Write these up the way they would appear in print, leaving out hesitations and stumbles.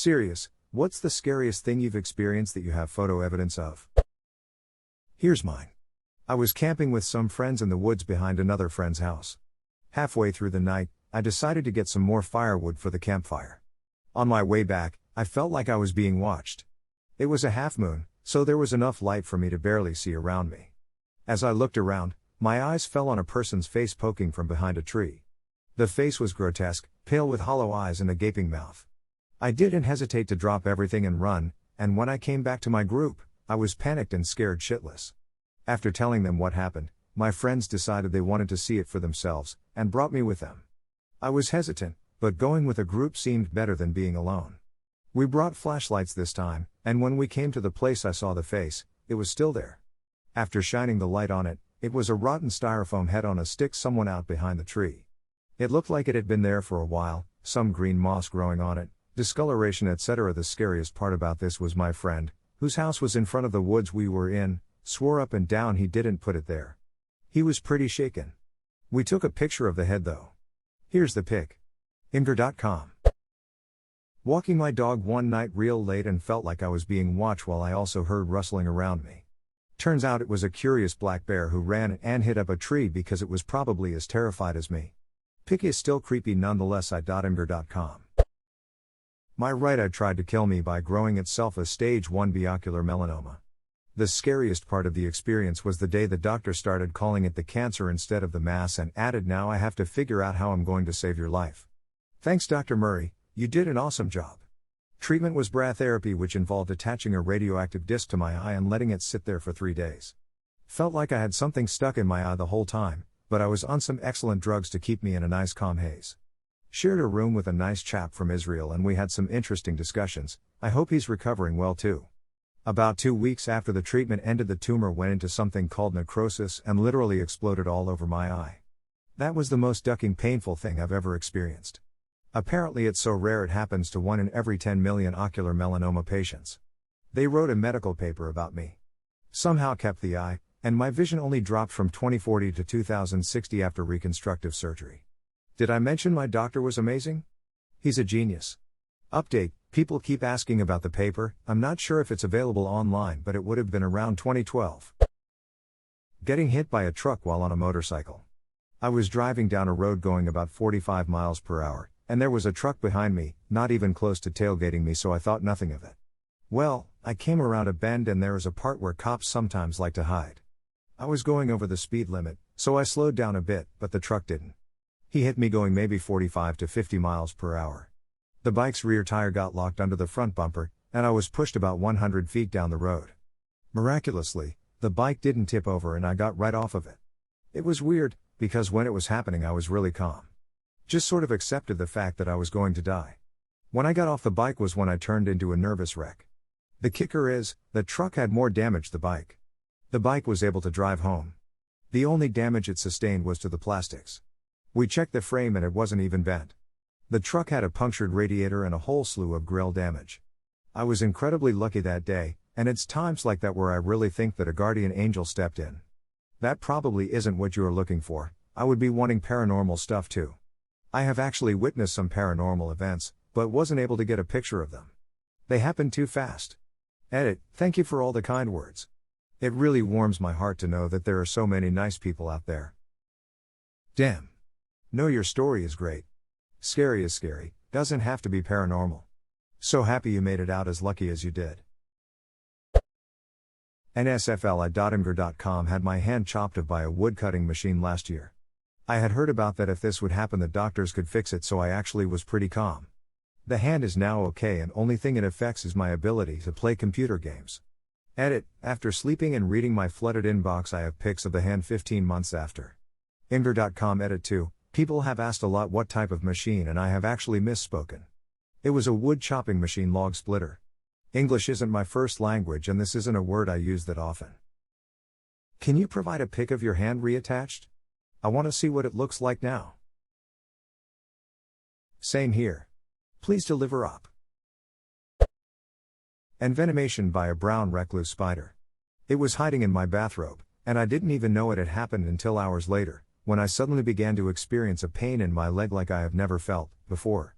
Serious, what's the scariest thing you've experienced that you have photo evidence of? Here's mine. I was camping with some friends in the woods behind another friend's house. Halfway through the night, I decided to get some more firewood for the campfire. On my way back, I felt like I was being watched. It was a half moon, so there was enough light for me to barely see around me. As I looked around, my eyes fell on a person's face poking from behind a tree. The face was grotesque, pale with hollow eyes and a gaping mouth. I didn't hesitate to drop everything and run, and when I came back to my group, I was panicked and scared shitless. After telling them what happened, my friends decided they wanted to see it for themselves, and brought me with them. I was hesitant, but going with a group seemed better than being alone. We brought flashlights this time, and when we came to the place I saw the face, it was still there. After shining the light on it, it was a rotten styrofoam head on a stick someone out behind the tree. It looked like it had been there for a while, some green moss growing on it, discoloration etc. The scariest part about this was my friend, whose house was in front of the woods we were in, swore up and down he didn't put it there. He was pretty shaken. We took a picture of the head though. Here's the pic. Imgur.com. Walking my dog one night real late and felt like I was being watched while I also heard rustling around me. Turns out it was a curious black bear who ran and hit up a tree because it was probably as terrified as me. Pic is still creepy nonetheless. Imgur.com. My right eye tried to kill me by growing itself a stage 1 ocular melanoma. The scariest part of the experience was the day the doctor started calling it the cancer instead of the mass and added, "Now I have to figure out how I'm going to save your life." Thanks Dr. Murray, you did an awesome job. Treatment was brachytherapy, which involved attaching a radioactive disc to my eye and letting it sit there for 3 days. Felt like I had something stuck in my eye the whole time, but I was on some excellent drugs to keep me in a nice calm haze. Shared a room with a nice chap from Israel and we had some interesting discussions. I hope he's recovering well too. About 2 weeks after the treatment ended, the tumor went into something called necrosis and literally exploded all over my eye. That was the most ducking painful thing I've ever experienced. Apparently it's so rare it happens to 1 in every 10 million ocular melanoma patients. They wrote a medical paper about me. Somehow kept the eye, and my vision only dropped from 2040 to 2060 after reconstructive surgery. Did I mention my doctor was amazing? He's a genius. Update, people keep asking about the paper. I'm not sure if it's available online, but it would have been around 2012. Getting hit by a truck while on a motorcycle. I was driving down a road going about 45 miles per hour, and there was a truck behind me, not even close to tailgating me, so I thought nothing of it. Well, I came around a bend and there is a part where cops sometimes like to hide. I was going over the speed limit, so I slowed down a bit, but the truck didn't. He hit me going maybe 45 to 50 miles per hour. The bike's rear tire got locked under the front bumper, and I was pushed about 100 feet down the road. Miraculously, the bike didn't tip over and I got right off of it. It was weird, because when it was happening I was really calm. Just sort of accepted the fact that I was going to die. When I got off the bike was when I turned into a nervous wreck. The kicker is, the truck had more damage than the bike. The bike was able to drive home. The only damage it sustained was to the plastics. We checked the frame and it wasn't even bent. The truck had a punctured radiator and a whole slew of grille damage. I was incredibly lucky that day, and it's times like that where I really think that a guardian angel stepped in. That probably isn't what you are looking for. I would be wanting paranormal stuff too. I have actually witnessed some paranormal events, but wasn't able to get a picture of them. They happened too fast. Edit, thank you for all the kind words. It really warms my heart to know that there are so many nice people out there. Damn. Know your story is great. Scary is scary, doesn't have to be paranormal. So happy you made it out as lucky as you did. nsfli.imgur.com had my hand chopped off by a woodcutting machine last year. I had heard about that if this would happen the doctors could fix it, so I actually was pretty calm. The hand is now okay and only thing it affects is my ability to play computer games. Edit, after sleeping and reading my flooded inbox I have pics of the hand 15 months after. Imgur.com. Edit 2, people have asked a lot what type of machine and I have actually misspoken. It was a wood chopping machine, log splitter. English isn't my first language and this isn't a word I use that often. Can you provide a pic of your hand reattached? I want to see what it looks like now. Same here. Please deliver up. Envenomation by a brown recluse spider. It was hiding in my bathrobe, and I didn't even know it had happened until hours later, when I suddenly began to experience a pain in my leg like I have never felt before.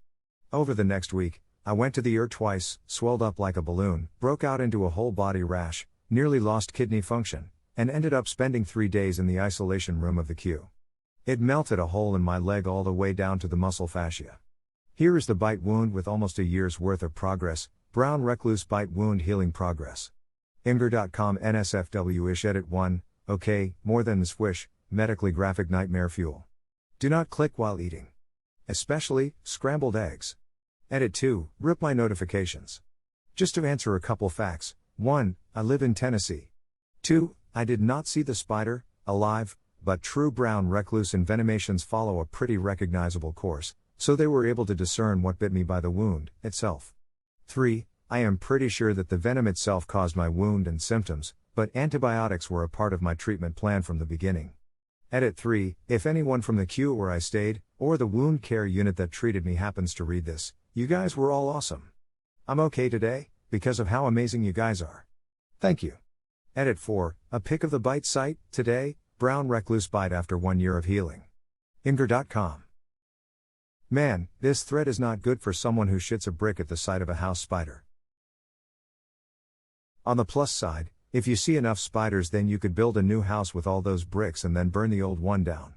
Over the next week, I went to the ER twice, swelled up like a balloon, broke out into a whole body rash, nearly lost kidney function, and ended up spending 3 days in the isolation room of the queue. It melted a hole in my leg all the way down to the muscle fascia. Here is the bite wound with almost a year's worth of progress, brown recluse bite wound healing progress. Imgur.com NSFW-ish edit 1, okay, more than swish, medically graphic nightmare fuel. Do not click while eating. Especially, scrambled eggs. Edit 2, rip my notifications. Just to answer a couple facts. 1, I live in Tennessee. 2, I did not see the spider, alive, but true brown recluse envenomations follow a pretty recognizable course, so they were able to discern what bit me by the wound itself. 3, I am pretty sure that the venom itself caused my wound and symptoms, but antibiotics were a part of my treatment plan from the beginning. Edit 3, if anyone from the queue where I stayed, or the wound care unit that treated me happens to read this, you guys were all awesome. I'm okay today, because of how amazing you guys are. Thank you. Edit 4, a pic of the bite site, today, brown recluse bite after 1 year of healing. Imgur.com. Man, this thread is not good for someone who shits a brick at the sight of a house spider. On the plus side, if you see enough spiders then you could build a new house with all those bricks and then burn the old one down.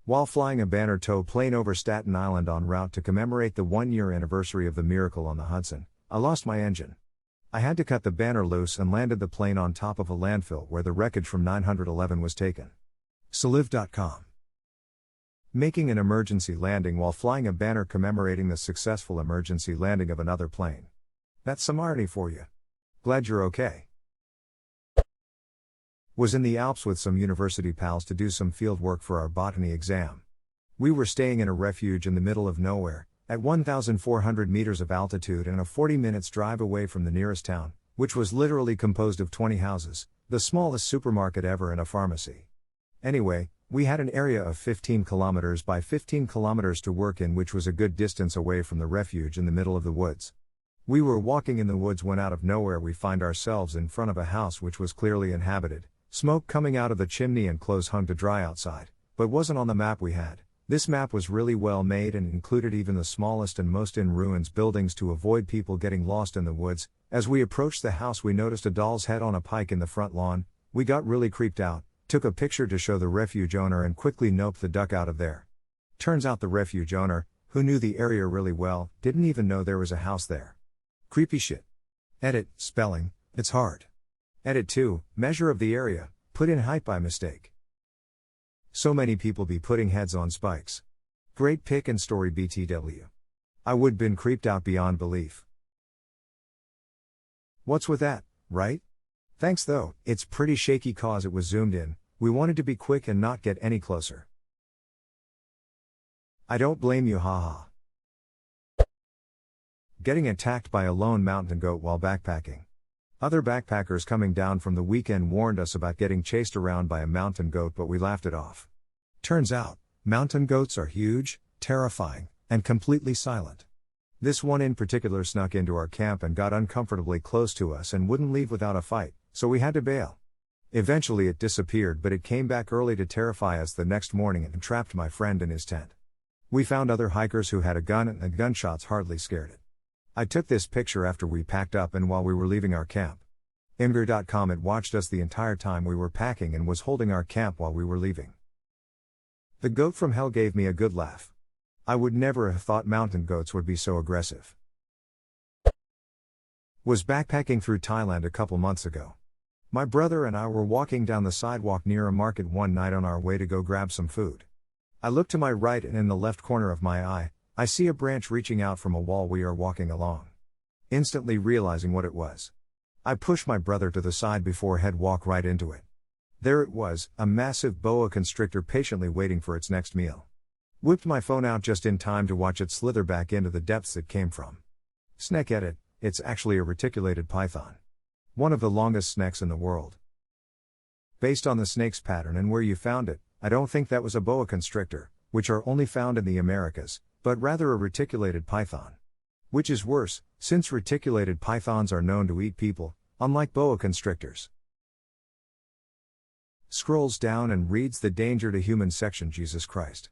While flying a banner tow plane over Staten Island en route to commemorate the 1-year anniversary of the miracle on the Hudson, I lost my engine. I had to cut the banner loose and landed the plane on top of a landfill where the wreckage from 911 was taken. Saliv.com. Making an emergency landing while flying a banner commemorating the successful emergency landing of another plane. That's some irony for you. Glad you're okay. Was in the Alps with some university pals to do some field work for our botany exam. We were staying in a refuge in the middle of nowhere, at 1,400 meters of altitude and a 40 minutes drive away from the nearest town, which was literally composed of 20 houses, the smallest supermarket ever and a pharmacy. Anyway, we had an area of 15 kilometers by 15 kilometers to work in, which was a good distance away from the refuge in the middle of the woods. We were walking in the woods when out of nowhere we find ourselves in front of a house which was clearly inhabited, smoke coming out of the chimney and clothes hung to dry outside, but wasn't on the map we had. This map was really well made and included even the smallest and most in ruins buildings to avoid people getting lost in the woods. As we approached the house we noticed a doll's head on a pike in the front lawn. We got really creeped out, took a picture to show the refuge owner and quickly noped the duck out of there. Turns out the refuge owner, who knew the area really well, didn't even know there was a house there. Creepy shit. Edit, spelling, it's hard. Edit 2, measure of the area, put in height by mistake. So many people be putting heads on spikes. Great pic and story BTW. I would been creeped out beyond belief. What's with that, right? Thanks though, it's pretty shaky cause it was zoomed in, we wanted to be quick and not get any closer. I don't blame you, haha. Getting attacked by a lone mountain goat while backpacking. Other backpackers coming down from the weekend warned us about getting chased around by a mountain goat, but we laughed it off. Turns out, mountain goats are huge, terrifying, and completely silent. This one in particular snuck into our camp and got uncomfortably close to us and wouldn't leave without a fight, so we had to bail. Eventually it disappeared, but it came back early to terrify us the next morning and trapped my friend in his tent. We found other hikers who had a gun and the gunshots hardly scared it. I took this picture after we packed up and while we were leaving our camp. Imgur.com, it watched us the entire time we were packing and was holding our camp while we were leaving. The goat from hell gave me a good laugh. I would never have thought mountain goats would be so aggressive. Was backpacking through Thailand a couple months ago. My brother and I were walking down the sidewalk near a market one night on our way to go grab some food. I look to my right and in the left corner of my eye, I see a branch reaching out from a wall we are walking along. Instantly realizing what it was, I push my brother to the side before he'd walk right into it. There it was, a massive boa constrictor patiently waiting for its next meal. Whipped my phone out just in time to watch it slither back into the depths it came from. Snake edit, it's actually a reticulated python. One of the longest snakes in the world. Based on the snake's pattern and where you found it, I don't think that was a boa constrictor, which are only found in the Americas, but rather a reticulated python. Which is worse, since reticulated pythons are known to eat people, unlike boa constrictors. Scrolls down and reads the danger to humans section. Jesus Christ.